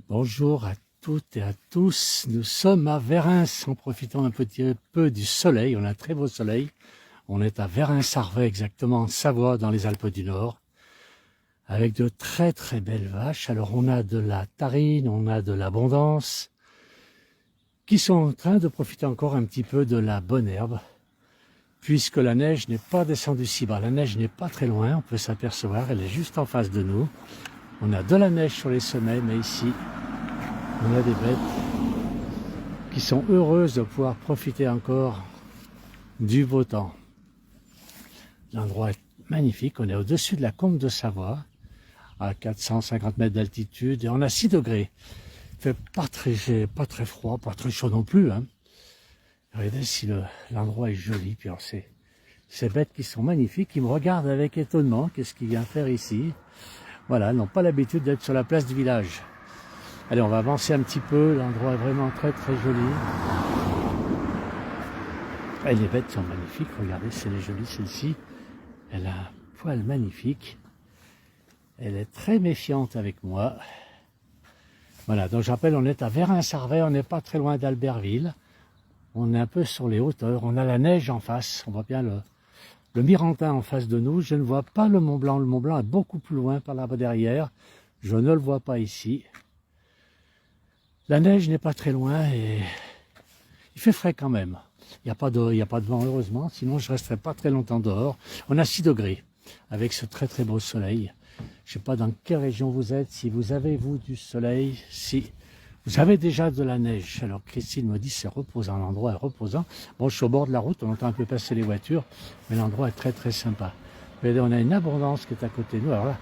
Bonjour à toutes et à tous, nous sommes à Verins en profitant un petit peu du soleil, on a un très beau soleil. On est à Verins-Sarvey exactement en Savoie dans les Alpes du Nord avec de très très belles vaches. Alors on a de la tarine, on a de l'abondance qui sont en train de profiter encore un petit peu de la bonne herbe puisque la neige n'est pas descendue si bas. La neige n'est pas très loin, on peut s'apercevoir, elle est juste en face de nous. On a de la neige sur les sommets, mais ici on a des bêtes qui sont heureuses de pouvoir profiter encore du beau temps. L'endroit est magnifique, on est au-dessus de la combe de Savoie, à 450 mètres d'altitude, et on a 6 degrés. Il fait pas très froid, pas très chaud non plus. Hein. Regardez si l'endroit est joli, puis alors ces bêtes qui sont magnifiques, qui me regardent avec étonnement, qu'est-ce qu'il vient faire ici? Voilà, elles n'ont pas l'habitude d'être sur la place du village. Allez, on va avancer un petit peu, l'endroit est vraiment très très joli. Et les bêtes sont magnifiques, regardez, c'est les jolies celle-ci. Elle a un poil magnifique. Elle est très méfiante avec moi. Voilà, donc je rappelle, on est à Verins-Sarvey, on n'est pas très loin d'Albertville. On est un peu sur les hauteurs, on a la neige en face, on voit bien le Mirantin en face de nous. Je ne vois pas le Mont Blanc est beaucoup plus loin par là-bas derrière. Je ne le vois pas ici. La neige n'est pas très loin et il fait frais quand même. Il n'y a pas de vent heureusement, sinon je ne resterai pas très longtemps dehors. On a 6 degrés avec ce très très beau soleil. Je ne sais pas dans quelle région vous êtes, si vous avez vous du soleil, si vous avez déjà de la neige. Alors Christine me dit c'est reposant, l'endroit est reposant. Bon, je suis au bord de la route, on entend un peu passer les voitures, mais l'endroit est très très sympa. Regardez, on a une abondance qui est à côté de nous. Alors là,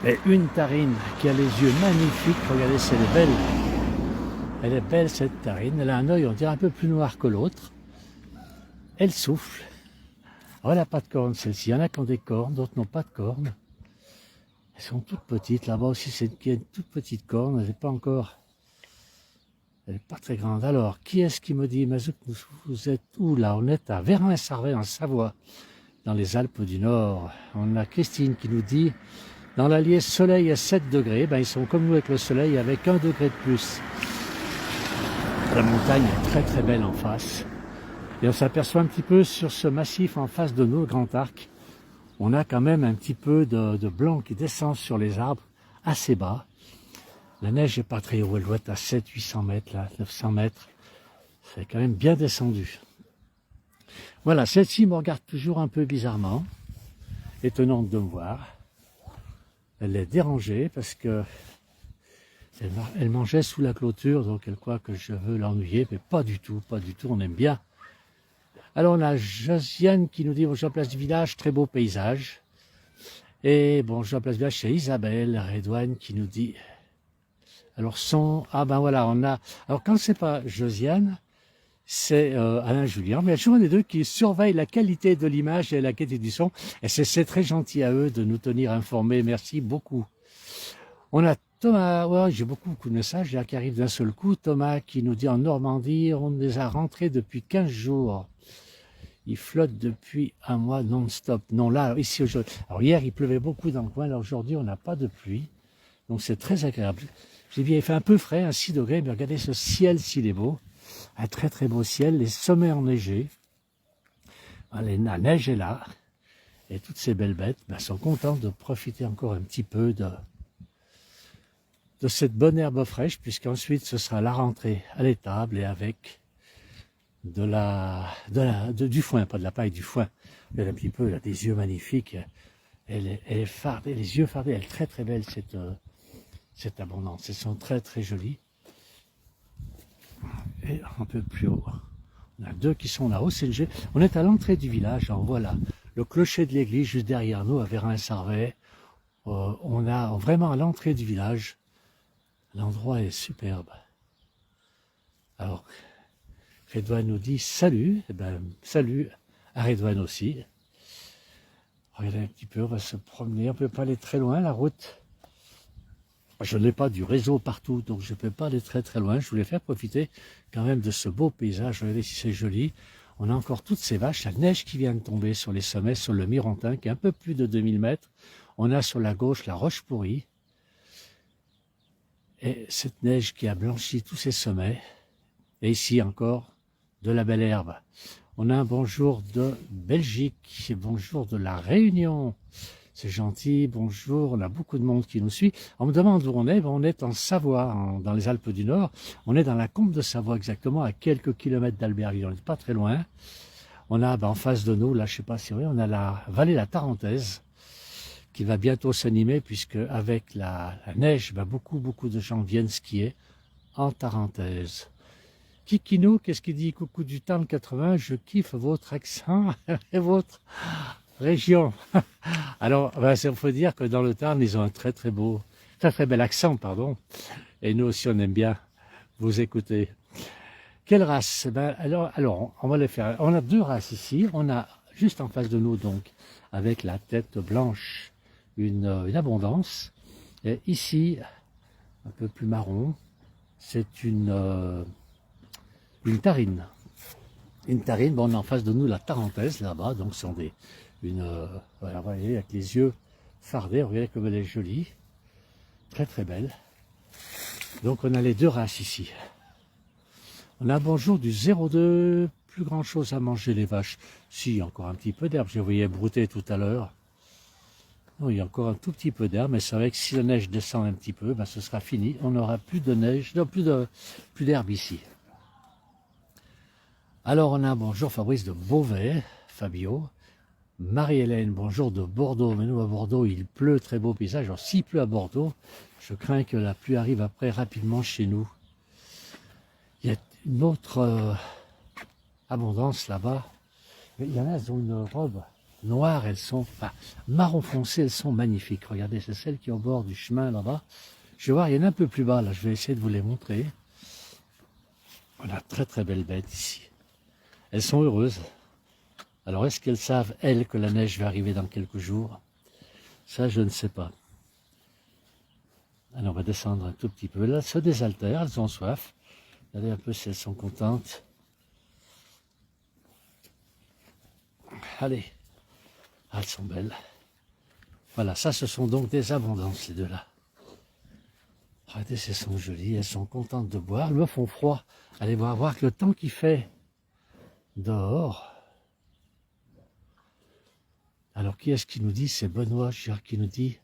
et une tarine qui a les yeux magnifiques, regardez, c'est belle. Elle est belle cette tarine, elle a un œil on dirait un peu plus noir que l'autre. Elle souffle. Alors, elle n'a pas de cornes celle-ci, il y en a qui ont des cornes, d'autres n'ont pas de cornes. Elles sont toutes petites, là-bas aussi c'est une toute petite corne, elle n'est pas encore... Elle n'est pas très grande. Alors, qui est-ce qui me dit, Mazouk, vous êtes où là? On est à Verins-Sarvey en Savoie, dans les Alpes du Nord. On a Christine qui nous dit... Dans l'Allier, soleil à 7 degrés, ben ils sont comme nous avec le soleil, avec 1 degré de plus. La montagne est très très belle en face. Et on s'aperçoit un petit peu sur ce massif en face de nous, le Grand Arc. On a quand même un petit peu de blanc qui descend sur les arbres, assez bas. La neige n'est pas très haut, elle doit être à 700-800 mètres, là, 900 mètres. C'est quand même bien descendu. Voilà, celle-ci me regarde toujours un peu bizarrement, étonnante de me voir. Elle est dérangée parce que elle mangeait sous la clôture, donc elle croit que je veux l'ennuyer, mais pas du tout, on aime bien. Alors on a Josiane qui nous dit bonjour place du village, très beau paysage. Et bonjour place du village, c'est Isabelle Redouane qui nous dit, alors ah ben voilà, on a, alors quand c'est pas Josiane, c'est Alain Julien, mais il y a toujours un des deux qui surveille la qualité de l'image et la qualité du son. Et c'est très gentil à eux de nous tenir informés. Merci beaucoup. On a Thomas, ouais, j'ai beaucoup de messages là, qui arrivent d'un seul coup. Thomas qui nous dit en Normandie, on les a rentrés depuis 15 jours. Ils flottent depuis un mois non-stop. Non, là, ici aujourd'hui. Alors hier, il pleuvait beaucoup dans le coin. Là, aujourd'hui, on n'a pas de pluie. Donc c'est très agréable. J'ai bien, il fait un peu frais, à 6 degrés, mais regardez ce ciel s'il est beau. Un très très beau ciel, les sommets enneigés, la neige est là, et toutes ces belles bêtes sont contentes de profiter encore un petit peu de cette bonne herbe fraîche, puisqu'ensuite ce sera la rentrée à l'étable et avec du foin, pas de la paille, du foin. Elle a un petit peu, elle a des yeux magnifiques, elle est fardée, les yeux fardés, elle est très très belle cette abondance, elles sont très très jolies. Et un peu plus haut, on a deux qui sont là-haut, on est à l'entrée du village, on voit là le clocher de l'église juste derrière nous, à Verins-Sarvey. On a vraiment à l'entrée du village, l'endroit est superbe. Alors, Redouane nous dit salut, et ben salut à Redouane aussi. Regardez un petit peu, on va se promener, on ne peut pas aller très loin, la route. Je n'ai pas du réseau partout, donc je ne peux pas aller très très loin. Je voulais faire profiter quand même de ce beau paysage. Regardez si c'est joli. On a encore toutes ces vaches, la neige qui vient de tomber sur les sommets, sur le Mirantin, qui est un peu plus de 2000 mètres. On a sur la gauche la Roche Pourrie. Et cette neige qui a blanchi tous ces sommets, et ici encore, de la belle herbe. On a un bonjour de Belgique, bonjour de la Réunion, c'est gentil, bonjour, on a beaucoup de monde qui nous suit. On me demande où on est en Savoie, dans les Alpes du Nord, on est dans la Combe de Savoie exactement, à quelques kilomètres d'Albertville, on n'est pas très loin. On a en face de nous, là je sais pas si vous voyez, on a la vallée de la Tarentaise, qui va bientôt s'animer, puisque avec la neige, beaucoup de gens viennent skier en Tarentaise. Kikinou, qu'est-ce qu'il dit? Coucou du temps 80, je kiffe votre accent et votre région. Alors, il faut dire que dans le Tarn, ils ont un très bel accent, pardon. Et nous aussi, on aime bien vous écouter. Quelle race? Alors, on va les faire. On a deux races ici. On a juste en face de nous, donc, avec la tête blanche, une abondance. Et ici, un peu plus marron, c'est une tarine. Une tarine, bon, on a en face de nous la Tarentaise, là-bas, donc ce sont voilà, vous voyez, avec les yeux fardés, regardez comme elle est jolie, très belle. Donc on a les deux races ici. On a un bonjour du 02, plus grand chose à manger les vaches. Si, encore un petit peu d'herbe, je voyais brouter tout à l'heure. Non, il y a encore un tout petit peu d'herbe, mais c'est vrai que si la neige descend un petit peu, ce sera fini, on n'aura plus de neige, non, plus d'herbe ici. Alors on a un bonjour Fabrice de Beauvais, Fabio. Marie-Hélène, bonjour de Bordeaux. Mais nous à Bordeaux, il pleut, très beau paysage. Alors s'il pleut à Bordeaux, je crains que la pluie arrive après rapidement chez nous. Il y a une autre abondance là-bas. Il y en a, elles ont une robe noire, elles sont, marron foncé, elles sont magnifiques. Regardez, c'est celle qui est au bord du chemin là-bas. Je vais voir, il y en a un peu plus bas là, je vais essayer de vous les montrer. On a très belles bêtes ici. Elles sont heureuses. Alors, est-ce qu'elles savent, elles, que la neige va arriver dans quelques jours? Ça, je ne sais pas. Alors, on va descendre un tout petit peu. Là, elles se désaltèrent, elles ont soif. Regardez un peu si elles sont contentes. Allez. Ah, elles sont belles. Voilà, ça, ce sont donc des abondances, ces deux-là. Regardez, elles sont jolies, elles sont contentes de boire. Elles me font froid. Allez voir que le temps qu'il fait dehors. Alors, qui est-ce qui nous dit? C'est Benoît Girard qui nous dit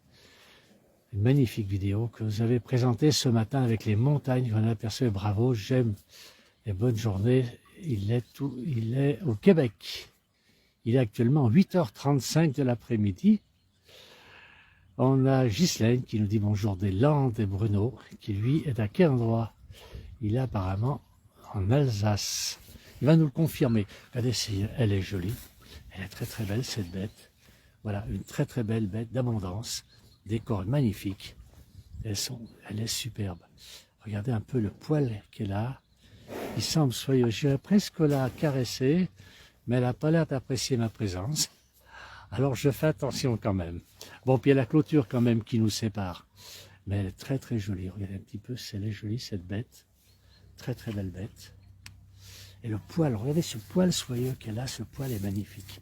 une magnifique vidéo que vous avez présentée ce matin avec les montagnes qu'on a aperçues. Bravo, j'aime et bonne journée. Il est au Québec. Il est actuellement 8h35 de l'après-midi. On a Ghislaine qui nous dit bonjour des Landes et Bruno, qui lui est à quel endroit? Il est apparemment en Alsace. Il va nous le confirmer. Regardez, elle est jolie. Elle est très belle, cette bête. Voilà, une très belle bête d'abondance. Des cornes magnifiques. Elle est superbe. Regardez un peu le poil qu'elle a. Il semble soyeux. J'irais presque la caresser, mais elle n'a pas l'air d'apprécier ma présence. Alors je fais attention quand même. Bon, puis il y a la clôture quand même qui nous sépare. Mais elle est très jolie. Regardez un petit peu, elle est jolie cette bête. Très belle bête. Et le poil, regardez ce poil soyeux qu'elle a, ce poil est magnifique.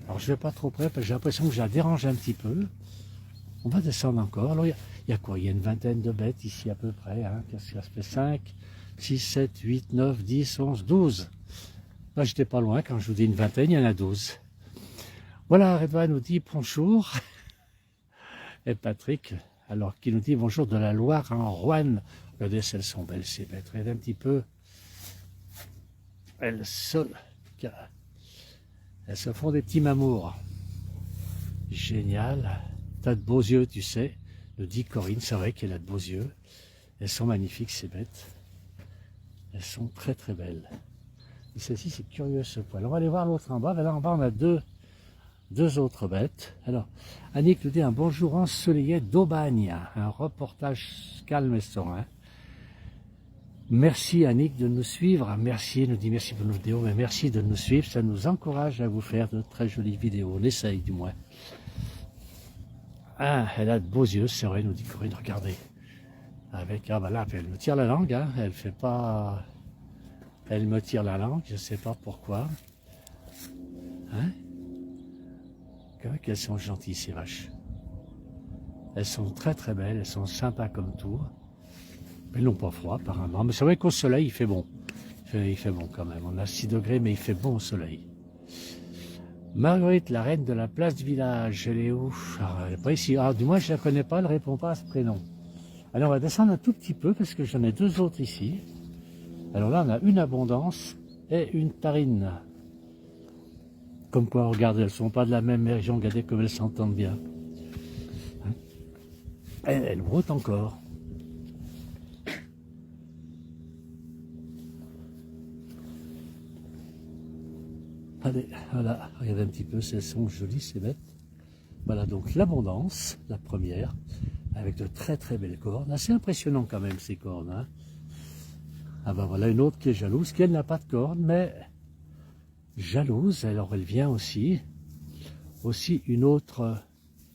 Alors je ne vais pas trop près parce que j'ai l'impression que je la dérange un petit peu. On va descendre encore. Alors il y a quoi? Il y a une vingtaine de bêtes ici à peu près. Hein. Qu'est-ce que ça fait? 5, 6, 7, 8, 9, 10, 11, 12. Moi j'étais pas loin, quand je vous dis une vingtaine, il y en a 12. Voilà, Redouane nous dit bonjour. Et Patrick, alors qui nous dit bonjour de la Loire en Roanne. Regardez, elles sont belles ces bêtes. Regardez un petit peu. Elles se font des petits mamours. Génial. T'as de beaux yeux, tu sais, nous dit Corinne. C'est vrai qu'elle a de beaux yeux. Elles sont magnifiques, ces bêtes. Elles sont très belles. Et celle-ci, c'est curieux, ce poil. On va aller voir l'autre en bas. Là, en bas, on a deux autres bêtes. Alors, Annick nous dit un bonjour ensoleillé d'Aubagne. Un reportage calme et serein. Merci Annick de nous suivre. Merci, nous dit merci pour nos vidéos, mais merci de nous suivre. Ça nous encourage à vous faire de très jolies vidéos. On essaye du moins. Ah, elle a de beaux yeux, c'est vrai, nous dit Corinne. Regardez. Avec, là, elle me tire la langue. Hein. Elle fait pas. Elle me tire la langue, je ne sais pas pourquoi. Hein? Qu'elles sont gentilles, ces vaches. Elles sont très belles, elles sont sympas comme tout. Elles n'ont pas froid apparemment, mais c'est vrai qu'au soleil il fait bon. Il fait bon quand même, on a 6 degrés mais il fait bon au soleil. Marguerite, la reine de la place du village, elle est où? Alors, elle n'est pas ici, du moins je ne la connais pas, elle ne répond pas à ce prénom. Alors on va descendre un tout petit peu parce que j'en ai deux autres ici. Alors là on a une abondance et une tarine. Comme quoi, regardez, elles ne sont pas de la même région, regardez comme elles s'entendent bien. Et elles broutent encore. Allez, voilà, regardez un petit peu, elles sont jolies ces bêtes. Voilà donc l'abondance, la première, avec de très très belles cornes. Assez impressionnant quand même ces cornes. Hein. Ah ben voilà une autre qui est jalouse, qui elle n'a pas de cornes, mais jalouse, alors elle vient aussi. Aussi une autre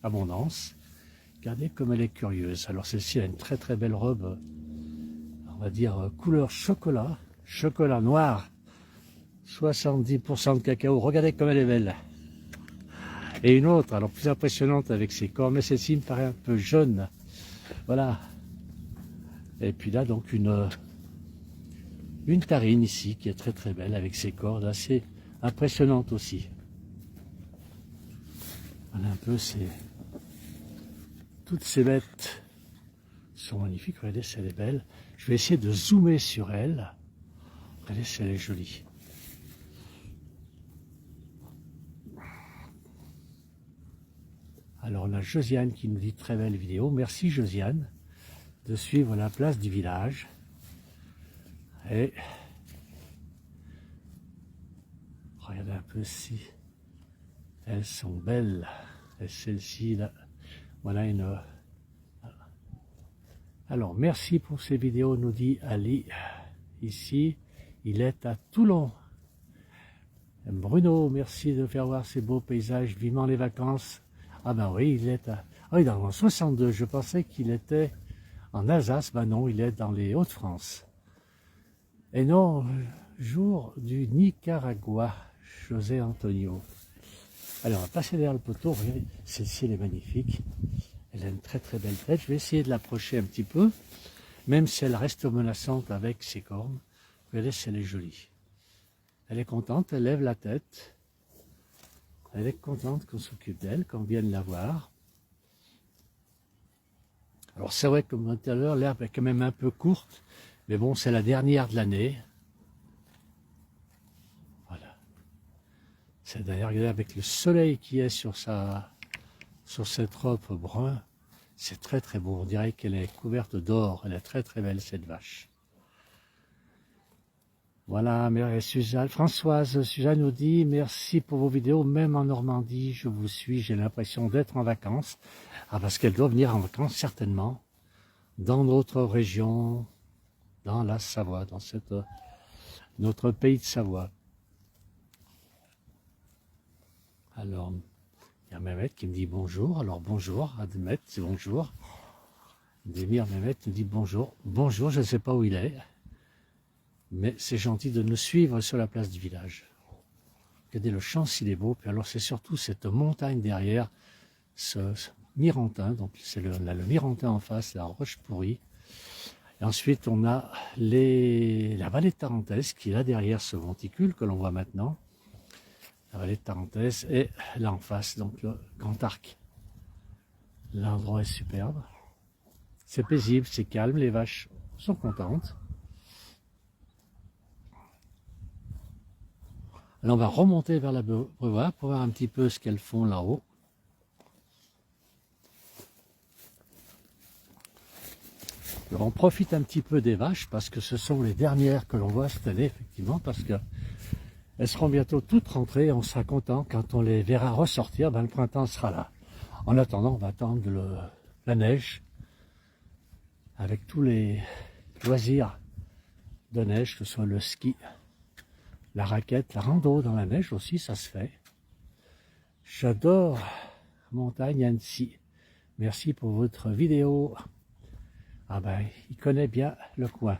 abondance. Regardez comme elle est curieuse. Alors celle-ci a une très très belle robe, on va dire couleur chocolat, chocolat noir. 70% de cacao, regardez comme elle est belle. Et une autre, alors plus impressionnante avec ses cornes, mais celle-ci me paraît un peu jaune. Voilà. Et puis là, donc, une tarine ici, qui est très très belle, avec ses cornes assez impressionnantes aussi. Voilà un peu, toutes ces bêtes sont magnifiques. Regardez si elle est belle. Je vais essayer de zoomer sur elle. Regardez si elle est jolie. Alors on a Josiane qui nous dit très belle vidéo. Merci Josiane de suivre la place du village. Et regardez un peu si elles sont belles. Et celle-ci là, voilà une. Alors merci pour ces vidéos, nous dit Ali. Ici, il est à Toulon. Bruno, merci de faire voir ces beaux paysages. Vivement les vacances. Ah ben oui, il est à... Ah oui, dans le 62, je pensais qu'il était en Alsace. Ben non, il est dans les Hauts-de-France. Et non, jour du Nicaragua, José Antonio. Alors, on va passer derrière le poteau. Regardez, celle-ci, elle est magnifique. Elle a une très très belle tête. Je vais essayer de l'approcher un petit peu, même si elle reste menaçante avec ses cornes. Regardez si elle est jolie. Elle est contente, elle lève la tête. Elle est contente qu'on s'occupe d'elle, qu'on vienne la voir. Alors c'est vrai que comme tout à l'heure, l'herbe est quand même un peu courte, mais bon, c'est la dernière de l'année. Voilà. C'est d'ailleurs, regardez, avec le soleil qui est sur cette robe brun, c'est très très beau. On dirait qu'elle est couverte d'or. Elle est très très belle cette vache. Voilà, Suzanne, Françoise, Suzanne nous dit merci pour vos vidéos, même en Normandie, je vous suis, j'ai l'impression d'être en vacances. Ah, parce qu'elle doit venir en vacances certainement, dans notre région, dans la Savoie, dans notre pays de Savoie. Alors, il y a Mehmet qui me dit bonjour, alors bonjour à Mehmet, c'est bonjour. Démir Mehmet nous dit bonjour, bonjour, je ne sais pas où il est. Mais c'est gentil de nous suivre sur la place du village. Regardez le champ s'il est beau. Puis alors c'est surtout cette montagne derrière, ce Mirantin. Donc c'est le Mirantin en face, la Roche Pourrie. Et ensuite on a la vallée de Tarentaise qui est là derrière ce monticule que l'on voit maintenant. La vallée de Tarentaise et là en face, donc le Grand Arc. L'endroit est superbe. C'est paisible, c'est calme, les vaches sont contentes. Alors on va remonter vers la Brevoire pour voir un petit peu ce qu'elles font là-haut. Alors on profite un petit peu des vaches parce que ce sont les dernières que l'on voit cette année, effectivement, parce qu'elles seront bientôt toutes rentrées. On sera content quand on les verra ressortir, ben, le printemps sera là. En attendant, on va attendre la neige avec tous les loisirs de neige, que ce soit le ski, la raquette, la rando dans la neige aussi, ça se fait. J'adore Montagne Annecy. Merci pour votre vidéo. Ah ben, il connaît bien le coin.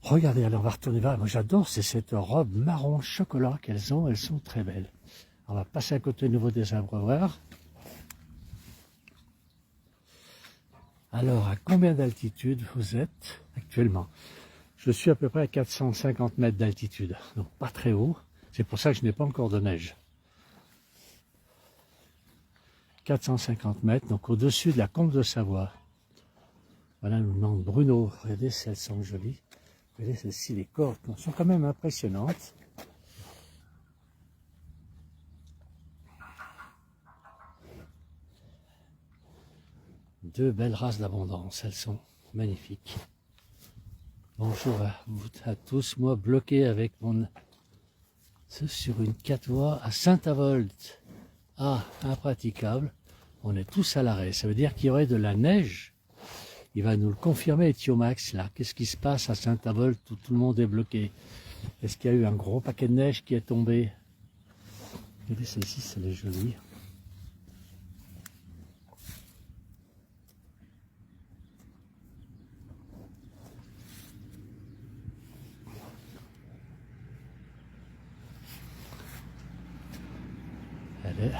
Regardez, alors on va retourner vers... Moi j'adore, c'est cette robe marron chocolat qu'elles ont. Elles sont très belles. On va passer à côté de nouveau des abreuvoirs. Alors, à combien d'altitude vous êtes actuellement? Je suis à peu près à 450 mètres d'altitude, donc pas très haut. C'est pour ça que je n'ai pas encore de neige. 450 mètres, donc au-dessus de la Combe de Savoie. Voilà, nous demande Bruno. Regardez si elles sont jolies. Regardez celles-ci, les cordes sont quand même impressionnantes. Deux belles races d'abondance, elles sont magnifiques. Bonjour à vous à tous, moi bloqué avec mon sur une 4 voies à Saint-Avold. Ah, impraticable. On est tous à l'arrêt. Ça veut dire qu'il y aurait de la neige. Il va nous le confirmer, Thiomax, là. Qu'est-ce qui se passe à Saint-Avold où tout le monde est bloqué? Est-ce qu'il y a eu un gros paquet de neige qui est tombé? Regardez celle-ci, elle est jolie. Elle est...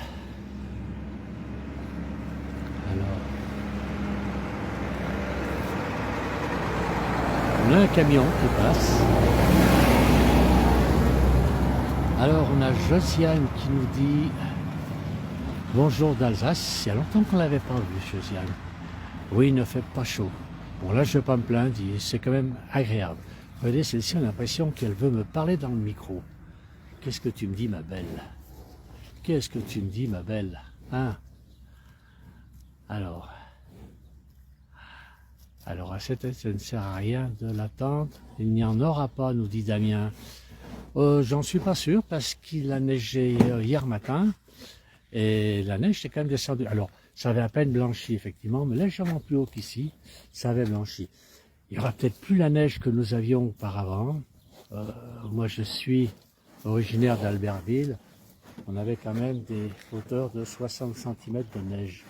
Alors... On a un camion qui passe. Alors on a Josiane qui nous dit bonjour d'Alsace. Il y a longtemps qu'on ne l'avait pas vu, Josiane. Oui, il ne fait pas chaud. Bon là je ne vais pas me plaindre, c'est quand même agréable. Regardez, celle-ci, on a l'impression qu'elle veut me parler dans le micro. Qu'est-ce que tu me dis, ma belle? Qu'est-ce que tu me dis, ma belle? Hein? Alors, à cette ça ne sert à rien de l'attendre. Il n'y en aura pas, nous dit Damien. J'en suis pas sûr parce qu'il a neigé hier matin et la neige est quand même descendue. Alors, ça avait à peine blanchi effectivement, mais légèrement plus haut qu'ici, ça avait blanchi. Il n'y aura peut-être plus la neige que nous avions auparavant. Moi, je suis originaire d'Albertville. On avait quand même des hauteurs de 60 cm de neige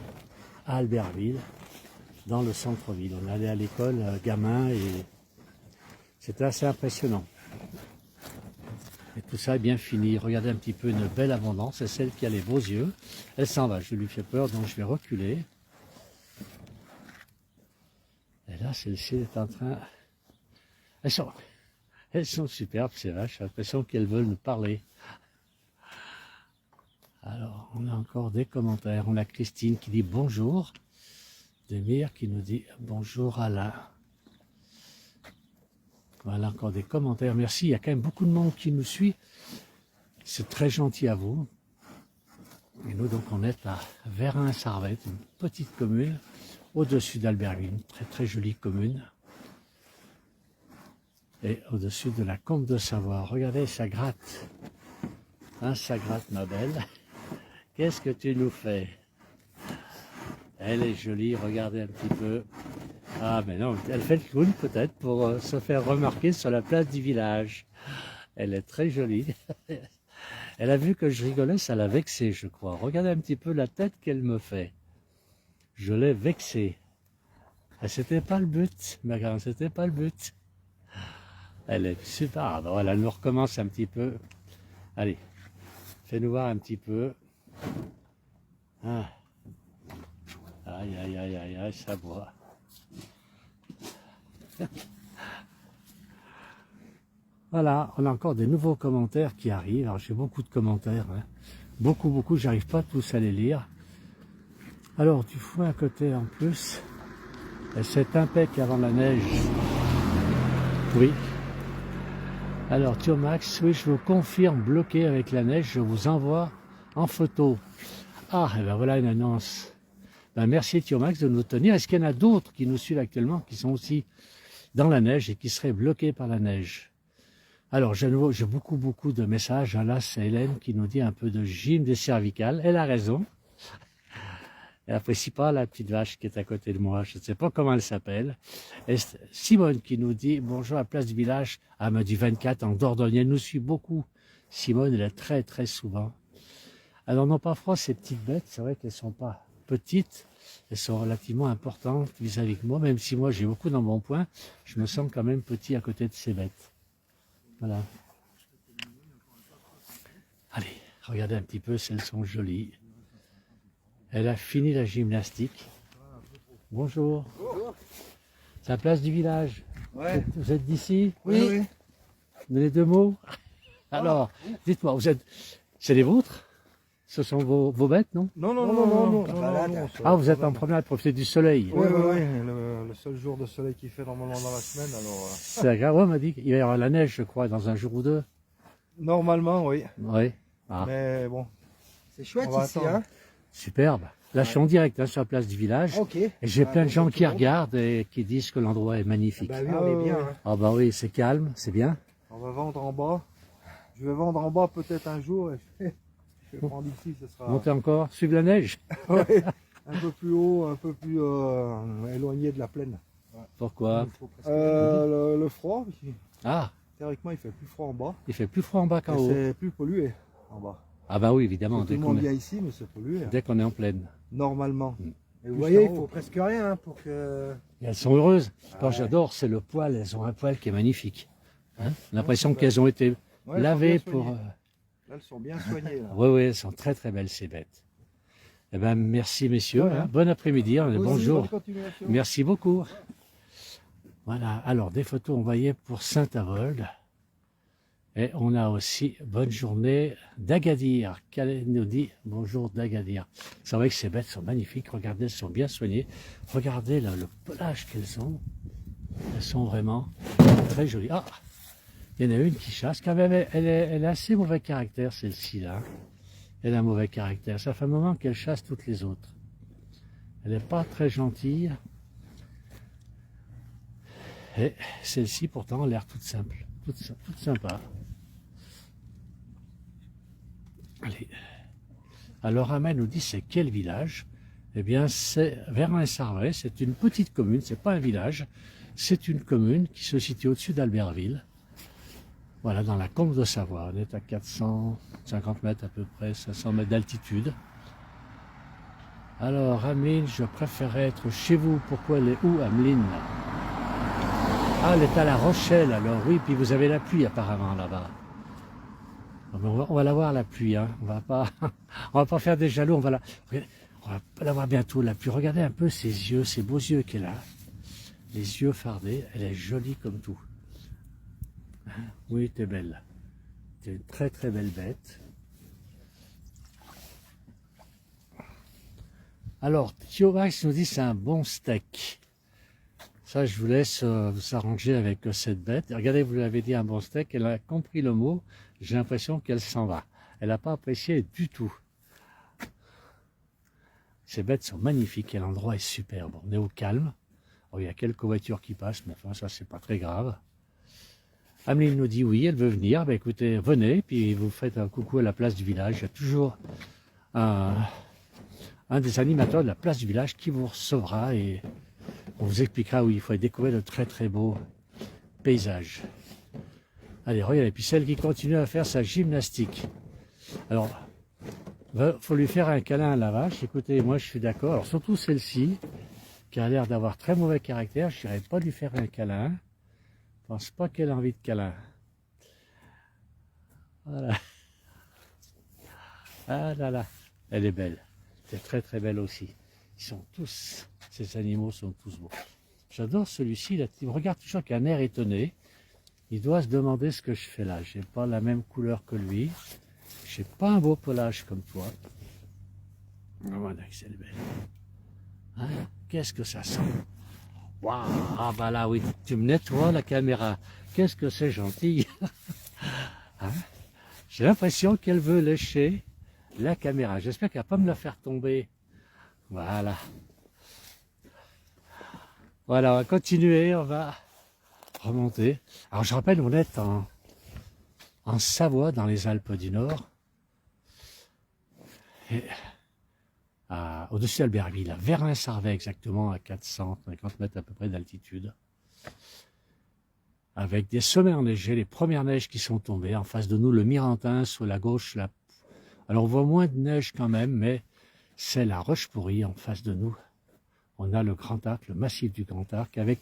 à Albertville, dans le centre-ville. On allait à l'école gamin et c'était assez impressionnant. Et tout ça est bien fini. Regardez un petit peu une belle abondance. C'est celle qui a les beaux yeux. Elle s'en va. Je lui fais peur, donc je vais reculer. Et là, celle-ci est en train... Elles sont superbes, ces vaches. J'ai l'impression qu'elles veulent nous parler. Alors, on a encore des commentaires. On a Christine qui dit bonjour. Demir qui nous dit bonjour Alain. Voilà encore des commentaires. Merci, il y a quand même beaucoup de monde qui nous suit. C'est très gentil à vous. Et nous, donc, on est à Verin-Sarvette, une petite commune au-dessus d'Albertville. Une très très jolie commune. Et au-dessus de la Combe de Savoie. Regardez, ça gratte. Hein, ça gratte, ma belle. Qu'est-ce que tu nous fais? Elle est jolie, regardez un petit peu. Ah, mais non, elle fait le clown peut-être pour se faire remarquer sur la place du village. Elle est très jolie. Elle a vu que je rigolais, ça l'a vexée, je crois. Regardez un petit peu la tête qu'elle me fait. Je l'ai vexée. Et c'était pas le but, ma grande, c'était pas le but. Elle est super. Ah, bon, voilà, elle nous recommence un petit peu. Allez, fais-nous voir un petit peu. Ah. Aïe, aïe, aïe, aïe, aïe, ça boit. Voilà, on a encore des nouveaux commentaires qui arrivent. Alors j'ai beaucoup de commentaires, hein. Beaucoup, j'arrive pas tous à les lire. Alors du foin à côté en plus. Et c'est impec avant la neige. Oui. Alors Thiomax, oui, je vous confirme, bloqué avec la neige, je vous envoie en photo. Ah, et ben voilà une annonce. Ben merci Thiomax de nous tenir. Est-ce qu'il y en a d'autres qui nous suivent actuellement, qui sont aussi dans la neige et qui seraient bloqués par la neige? Alors, j'ai beaucoup de messages. Là, c'est Hélène qui nous dit un peu de gym des cervicales. Elle a raison. Elle n'apprécie pas la petite vache qui est à côté de moi. Je ne sais pas comment elle s'appelle. Et Simone qui nous dit bonjour à la place du village. Elle m'a dit 24 en Dordogne. Elle nous suit beaucoup. Simone, elle est très, très souvent. Alors, non pas froid, ces petites bêtes, c'est vrai qu'elles ne sont pas petites. Elles sont relativement importantes vis-à-vis de moi. Même si moi, j'ai beaucoup dans mon point, je me sens quand même petit à côté de ces bêtes. Voilà. Allez, regardez un petit peu, elles sont jolies. Elle a fini la gymnastique. Bonjour. Bonjour. C'est la place du village. Ouais. Vous êtes d'ici? Oui. Les deux mots? Alors, dites-moi, vous êtes... C'est les vôtres? Ce sont vos bêtes, non? Non. Ah, vous êtes en promenade, profitez du soleil. Oui. Le seul jour de soleil qu'il fait normalement dans la semaine, alors... C'est agréable, on m'a dit qu'il va y avoir la neige, je crois, dans un jour ou deux. Normalement, oui. Oui. Ah, Mais bon, C'est chouette On va ici, attendre. hein. superbe. Là, je suis en direct hein, sur la place du village. Ok. Et j'ai Ah, plein de gens bonjour qui tout le monde. regardent et qui disent que l'endroit est magnifique. Bah oui, on est bien. Hein. Ah bah oui, c'est calme, c'est bien. on va vendre en bas. Je vais vendre en bas peut-être un jour. Et je vais prendre ici, ce sera Montez encore, suivre la neige. ouais, un peu plus haut, un peu plus éloigné de la plaine. Pourquoi? Le froid, Ah, théoriquement il fait plus froid en bas. il fait plus froid en bas qu'en Et haut. c'est plus pollué en bas. Ah bah oui, évidemment, Tout le monde vient ici, mais c'est pollué. dès qu'on est en pleine. Normalement. Et vous voyez, il faut presque rien hein, pour que... Et elles sont heureuses. Quand ouais. j'adore, c'est le poil. Elles ont un poil qui est magnifique. Hein, l'impression c'est qu'elles ont été Ouais, lavées elles sont bien pour... soignées. Là, elles sont bien soignées. Là. Oui, elles sont très très belles ces bêtes. Eh ben, merci messieurs. Ouais, hein. Bon après-midi. Aussi, Bonjour. bonne continuation. Merci beaucoup. Voilà, alors des photos envoyées pour Saint-Avold. Et on a aussi bonne journée d'Agadir. Qu'elle nous dit bonjour d'Agadir. C'est vrai que ces bêtes sont magnifiques. Regardez, elles sont bien soignées. Regardez là, le pelage qu'elles ont. Elles sont vraiment très jolies. Ah, il y en a une qui chasse. Quand même, elle a assez mauvais caractère, celle-ci là. Elle a un mauvais caractère. Ça fait un moment qu'elle chasse toutes les autres. Elle n'est pas très gentille. Et celle-ci, pourtant, a l'air toute simple, toute sympa. Allez. Alors, Amel nous dit, c'est quel village? Eh bien, c'est Vernin-Sarvray. C'est une petite commune, c'est pas un village. C'est une commune qui se situe au-dessus d'Albertville. Voilà, dans la Combe de Savoie. On est à 450 mètres à peu près, 500 mètres d'altitude. Alors, Ameline, je préférais être chez vous. Pourquoi elle est où, Ameline? Ah, elle est à La Rochelle, alors oui, puis vous avez la pluie apparemment là-bas. On va la voir la pluie, hein. On va pas faire des jaloux, on va la voir bientôt la pluie. Regardez un peu ses yeux, ces beaux yeux qu'elle a. Les yeux fardés, elle est jolie comme tout. Hein? Oui, t'es belle. T'es une très très belle bête. Alors, Thiovax nous dit c'est un bon steak. Ça, je vous laisse vous arranger avec cette bête. Regardez, vous lui avez dit un bon steak, elle a compris le mot. J'ai l'impression qu'elle s'en va. Elle n'a pas apprécié du tout. Ces bêtes sont magnifiques et l'endroit est superbe. On est au calme. Oh, il y a quelques voitures qui passent, mais enfin, ça, c'est pas très grave. Ameline nous dit oui, elle veut venir. Ben, écoutez, venez, puis vous faites un coucou à la place du village. Il y a toujours un des animateurs de la place du village qui vous recevra et on vous expliquera où il faut découvrir de très très beaux paysages. Allez, regardez, puis celle qui continue à faire sa gymnastique. Alors, il faut lui faire un câlin à la vache. Écoutez, moi je suis d'accord. Alors surtout celle-ci, qui a l'air d'avoir très mauvais caractère, je n'irai pas lui faire un câlin. Je pense pas qu'elle a envie de câlin. Voilà. Ah là là, elle est belle. C'est très très belle aussi. Ils sont tous, ces animaux sont tous beaux. J'adore celui-ci, il me regarde toujours avec un air étonné. Il doit se demander ce que je fais là. J'ai pas la même couleur que lui. J'ai pas un beau pelage comme toi. Voilà, c'est belle. Hein? Qu'est-ce que ça sent? Waouh! Ah bah là oui, tu me nettoies la caméra. Qu'est-ce que c'est gentil! Hein? J'ai l'impression qu'elle veut lécher la caméra. J'espère qu'elle va pas me la faire tomber. Voilà. Voilà, on va continuer, on va remonter. Alors je rappelle, on est en Savoie, dans les Alpes du Nord. Au-dessus d'Albertville, à Vernin-Sarvray exactement, à 450 mètres à peu près d'altitude. Avec des sommets enneigés, les premières neiges qui sont tombées. En face de nous, le Mirantin, sur la gauche. Alors on voit moins de neige quand même, mais c'est la Roche-Pourrie en face de nous. On a le Grand Arc, le massif du Grand Arc, avec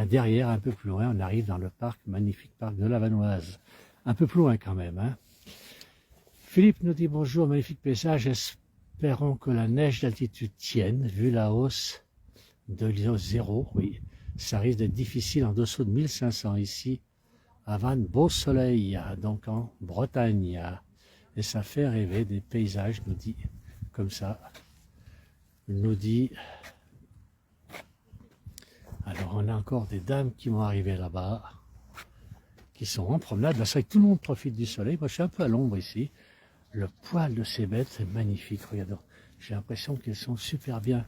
derrière, un peu plus loin, on arrive dans le parc, magnifique parc de la Vanoise. Un peu plus loin quand même. Hein. Philippe nous dit bonjour, magnifique paysage. Espérons que la neige d'altitude tienne, vu la hausse de 0, oui. Ça risque d'être difficile en dessous de 1500 ici. À Vannes, beau soleil, donc en Bretagne. Et ça fait rêver des paysages, nous dit, comme ça. Nous dit. Alors on a encore des dames qui vont arriver là-bas, qui sont en promenade. Là, c'est vrai que tout le monde profite du soleil. Moi, je suis un peu à l'ombre ici. Le poil de ces bêtes, c'est magnifique. Regardez, j'ai l'impression qu'elles sont super bien.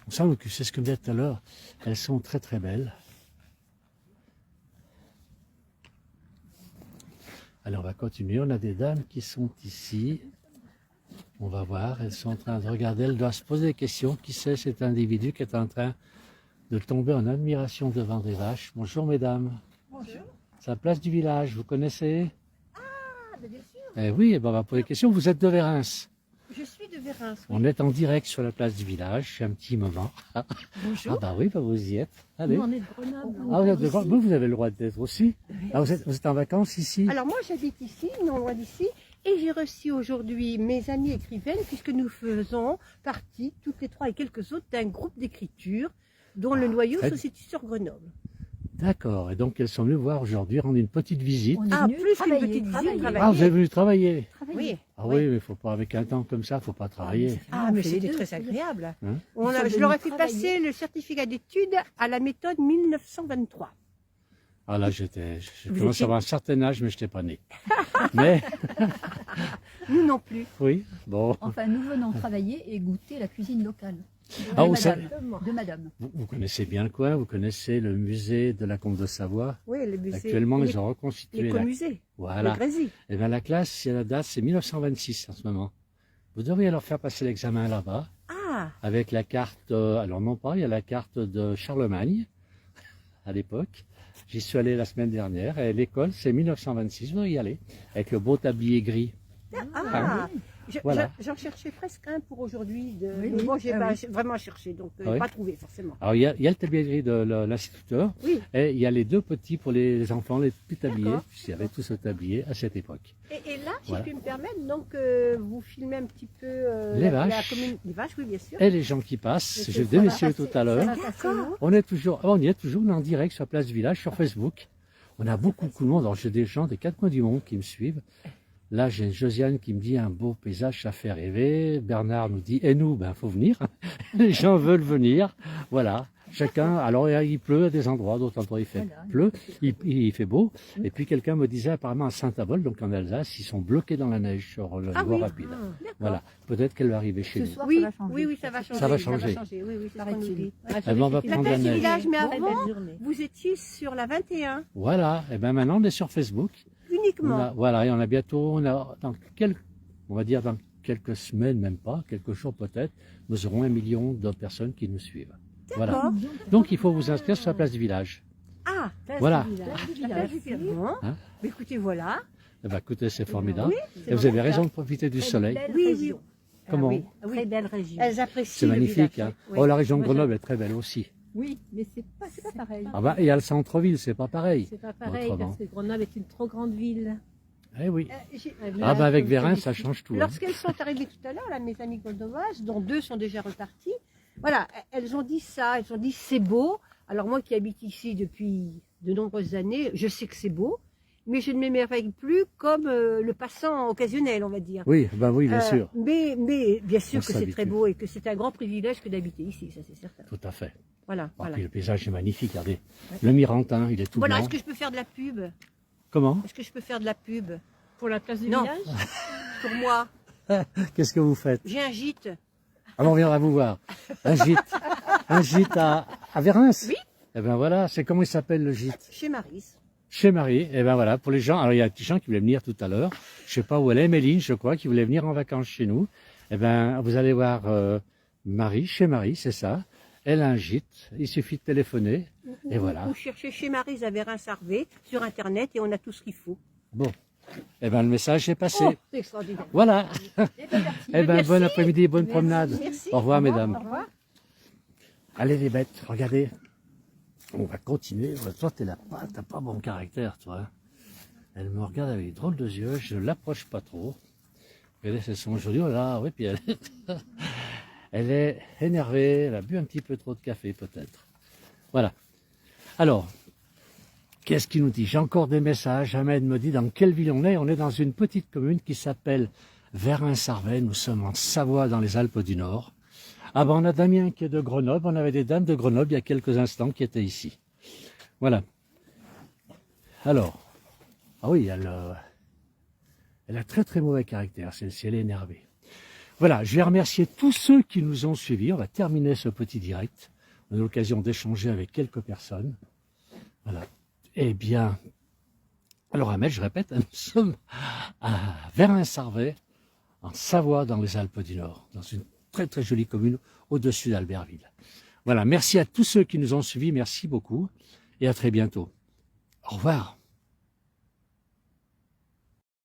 On sent que c'est ce que je disais tout à l'heure. Elles sont très très belles. Alors on va continuer. On a des dames qui sont ici. On va voir. Elles sont en train de regarder. Elles doivent se poser des questions. Qui c'est cet individu qui est en train de tomber en admiration devant des vaches? Bonjour mesdames. Bonjour. C'est la place du village. Vous connaissez? Ah, bien sûr. Eh oui, eh ben on va poser des questions. Vous êtes de Vérins. Je suis de Vérins. Oui. On est en direct sur la place du village. C'est un petit moment. Bonjour. Ah bah oui, bah vous y êtes. Allez. Nous, on est de Grenoble. Ah, vous avez le droit d'être aussi. Ah, vous êtes en vacances ici? Alors moi, j'habite ici, non loin d'ici, et j'ai reçu aujourd'hui mes amies écrivaines, puisque nous faisons partie, toutes les trois et quelques autres, d'un groupe d'écriture dont le noyau se situe sur Grenoble. D'accord. Et donc, elles sont venues voir aujourd'hui, rendre une petite visite. Ah, plus qu'une petite visite, travailler. Ah, vous avez venu travailler? Oui. Ah oui, mais il faut pas, avec un temps comme ça, il ne faut pas travailler. Ah, mais c'était très agréable. Hein? Je leur ai fait passer le certificat d'études à la méthode 1923. Ah là, je commence à avoir un certain âge, mais je n'étais pas né. Mais, Nous non plus. oui, bon. Enfin, nous venons travailler et goûter la cuisine locale Ah, de, vous, de madame. vous connaissez bien le coin, vous connaissez le musée de la Comte de Savoie. Oui, le musée. Actuellement, ils ont reconstitué l'écomusée. Voilà. Le Grésy. Et bien la classe, si la date, c'est 1926 en ce moment. Vous devriez leur faire passer l'examen là-bas, Ah, avec la carte, alors non pas, il y a la carte de Charlemagne, à l'époque. J'y suis allé la semaine dernière, et l'école, c'est 1926, vous devriez y aller, avec le beau tablier gris. ah. Voilà. J'en cherchais presque un pour aujourd'hui. Oui, Mais oui. bon, j'ai Ah pas oui. vraiment cherché, donc Oui. pas trouvé forcément. Alors il y a le tablier gris de l'instituteur, Oui. et il y a les deux petits pour les enfants, les petits tabliers, D'accord. puisqu'il y avait tout ce tablier à cette époque. Et là, si Voilà. je puis me permettre, donc vous filmez un petit peu Les la vaches. commune. Les vaches, oui, bien sûr. Et les gens qui passent, j'ai vu des messieurs tout à l'heure. On est toujours, on y est toujours, on est en direct sur la place du village, sur Facebook. On a beaucoup de monde. Alors j'ai des gens des quatre coins du monde qui me suivent. Là, j'ai Josiane qui me dit un beau paysage, ça fait rêver. Bernard nous dit, et nous, ben faut venir. Les gens veulent venir. Voilà. Chacun, alors il pleut à des endroits, d'autres endroits il fait pleut, il fait beau. Et puis quelqu'un me disait apparemment à Saint-Avold, donc en Alsace, ils sont bloqués dans la neige sur le voie rapide. Voilà. Peut-être qu'elle va arriver chez Ce nous. soir, Oui, ça va changer. oui, ça va changer. Ça va changer. Oui, oui, c'est ce qu'on Paraît-il. nous dit. Eh ben, on va La prendre la place du neige. village, mais Bon, avant, vous étiez sur la 21 Voilà. Et ben maintenant on est sur Facebook. uniquement. Voilà, et on a bientôt, on va dire dans quelques semaines, même pas, quelques jours peut-être, nous aurons 1 million de personnes qui nous suivent. Voilà. D'accord. Donc il faut vous inscrire sur la place du village. Ah, Voilà. la place du village. Bon. Hein? Mais écoutez, voilà. Eh ben, écoutez, c'est formidable. Oui, Et vous avez raison de profiter du soleil. Oui, oui. Comment? Oui, Très belle région. elles apprécient C'est le magnifique. village, Hein. oui. Oh, la région de Moi, Grenoble est très belle aussi. Oui, mais c'est pas pareil. Ah bah, et il y a le centre-ville, c'est pas pareil. C'est pas pareil Autrement. parce que Grenoble est une trop grande ville. Eh oui. J'ai- Ah bah avec Vérin, ça change tout. Hein. Lorsqu'elles sont arrivées tout à l'heure, là, mes amies goldovages, dont 2 sont déjà reparties, voilà, elles ont dit ça, elles ont dit c'est beau. Alors moi qui habite ici depuis de nombreuses années, je sais que c'est beau, mais je ne m'émerveille plus comme le passant occasionnel, on va dire. Oui, bah oui, bien sûr. Mais bien sûr On que c'est s'habitue. très beau et que c'est un grand privilège que d'habiter ici, ça c'est certain. Tout à fait. Voilà, Ah, voilà. puis le paysage est magnifique, regardez. Le Mirantin, il est tout Voilà, blanc. est-ce que je peux faire de la pub? Comment? Est-ce que je peux faire de la pub Pour la place du Non. village pour moi? Qu'est-ce que vous faites? J'ai un gîte. Alors on viendra vous voir. Un gîte à Vérins. Oui. Eh ben voilà, c'est comment il s'appelle le gîte? Chez Maris. Chez Marie. Eh ben voilà, pour les gens. Alors il y a des gens qui voulaient venir tout à l'heure. Je sais pas où elle est, Méline, je crois, qui voulait venir en vacances chez nous. Eh ben vous allez voir Marie, chez Marie, c'est ça. Elle a un gîte. Il suffit de téléphoner. Et voilà. Vous cherchez chez Maris à Vérin-Sarvé sur Internet et on a tout ce qu'il faut. Bon. Eh ben le message est passé. Oh, c'est extraordinaire. Voilà. Eh ben Merci. bon après-midi, bonne promenade. Merci. Au revoir, mesdames. Au revoir. Allez les bêtes, regardez. On va continuer. Toi, t'as pas bon caractère, toi. Hein. Elle me regarde avec des drôles de yeux. Je ne l'approche pas trop. Regardez, c'est son joli. Oh là, oui, puis elle... Elle est énervée, elle a bu un petit peu trop de café peut-être. Voilà. Alors, qu'est-ce qu'il nous dit? J'ai encore des messages. Ahmed me dit dans quelle ville on est. On est dans une petite commune qui s'appelle Verin-Sarvey. Nous sommes en Savoie, dans les Alpes du Nord. Ah ben on a Damien qui est de Grenoble. On avait des dames de Grenoble il y a quelques instants qui étaient ici. Voilà. Alors, ah oui, elle a très très mauvais caractère, celle-ci, elle est énervée. Voilà, je vais remercier tous ceux qui nous ont suivis. On va terminer ce petit direct. On a l'occasion d'échanger avec quelques personnes. Voilà. Eh bien, alors Ahmed, je répète, nous sommes à Verin-Sarvey, en Savoie, dans les Alpes du Nord, dans une très très jolie commune au-dessus d'Albertville. Voilà, merci à tous ceux qui nous ont suivis, merci beaucoup et à très bientôt. Au revoir.